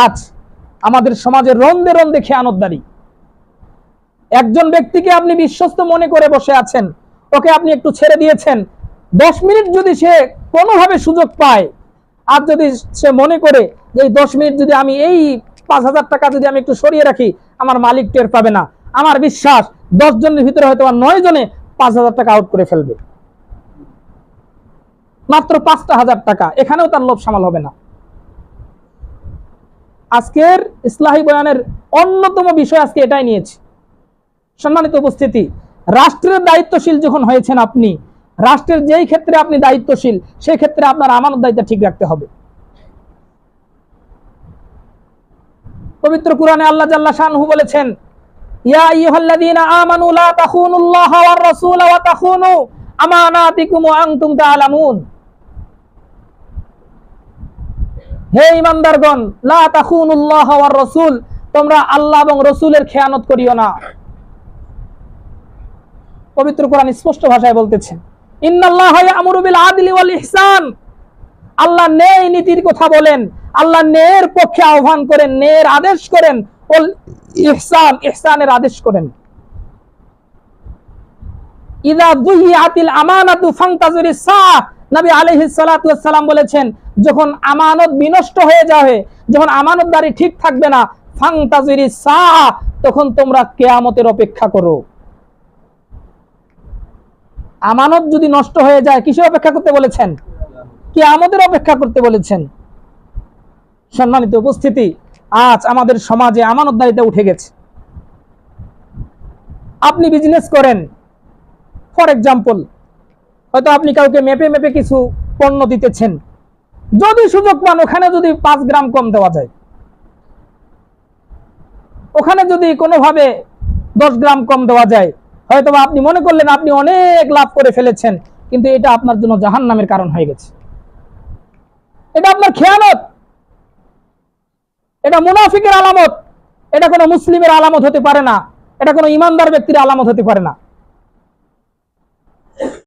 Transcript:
আজ আমাদের সমাজে রন্দে রন্দে খেয়ানতদারি। একজন ব্যক্তিকে আপনি বিশ্বস্ত মনে করে বসে আছেন, ওকে আপনি একটু ছেড়ে দিয়েছেন, 10 মিনিট যদি সে কোনোভাবে সুযোগ পায়, আর যদি সে মনে করে যে এই 10 মিনিট যদি আমি এই 5,000 টাকা যদি আমি একটু সরিয়ে রাখি, আমার মালিক টের পাবে না, আমার বিশ্বাস 10 জনের ভিতরে হয়তো 9 জনে 5,000 টাকা আউট করে ফেলবে। মাত্র 5,000 টাকা, এখানেও তার লোভ সামাল হবে না। আজকের ইসলাহি বয়ানের অন্যতম বিষয় আজকে এটাই নিয়েছি। সম্মানিত উপস্থিতি, রাষ্ট্রের দায়িত্বশীল যখন হয়েছেন আপনি, রাষ্ট্রের যেই ক্ষেত্রে আপনি দায়িত্বশীল, সেই ক্ষেত্রে আপনার আমানত দায়িত্ব ঠিক রাখতে হবে। পবিত্র কুরআনে আল্লাহ জাল্লা শানহু বলেছেন, ইয়া আইয়ুহাল্লাযীনা আমানু লা তাখুনুল্লাহা ওয়ার রাসূল ওয়া তাখুনু আমানাতিকুম ওয়া আনতুম তা'লামুন। হে ঈমানদারগণ, লা তাখুনুল্লাহা ওয়ার রাসূল, তোমরা আল্লাহ এবং রাসূলের খেয়ানত করিও না। পবিত্র কোরআন স্পষ্ট ভাষায় বলতেছেন, ইন্নাল্লাহা ইয়া'মুরু বিল আদলি ওয়াল ইহসান। আল্লাহ ন্যায় নীতির কথা বলেন, আল্লাহ ন্যায়ের পক্ষে আহ্বান করেন, ন্যায়ের আদেশ করেন, ওয়াল ইহসান, ইহসানের আদেশ করেন। ইযা যুইয়াতিল আমানাতু ফান্তাজিরিস সাআহ। নবী আলাইহিস সালাতু ওয়াস সালাম বলেছেন, যখন আমানত বিনষ্ট হয়ে যাবে, যখন আমানতদারি ঠিক থাকবে না, ফান্তাজিরিস সাআহ, তখন তোমরা কিয়ামতের অপেক্ষা করো। আমানত যদি নষ্ট হয়ে যায়, কিসের অপেক্ষা করতে বলেছেন? কিয়ামতের অপেক্ষা করতে বলেছেন। সম্মানিত উপস্থিতি, আজ আমাদের সমাজে আমানতদারিতা উঠে গেছে। আপনি বিজনেস করেন, ফর এক্সাম্পল, হয়তো আপনি কাউকে মেপে মেপে কিছু পণ্য দিতেছেন, যদি সুযোগ পান ওখানে যদি 5 গ্রাম কম দেওয়া যায়, ওখানে যদি কোনোভাবে 10 গ্রাম কম দেওয়া যায়, হয়তো আপনি মনে করলেন আপনি অনেক লাভ করে ফেলেছেন, কিন্তু এটা আপনার জন্য জাহান্নামের কারণ হয়ে গেছে। এটা আপনার খেয়ানত, এটা মুনাফিকের আলামত, এটা কোনো মুসলিমের আলামত হতে পারে না, এটা কোনো ইমানদার ব্যক্তির আলামত হতে পারে না।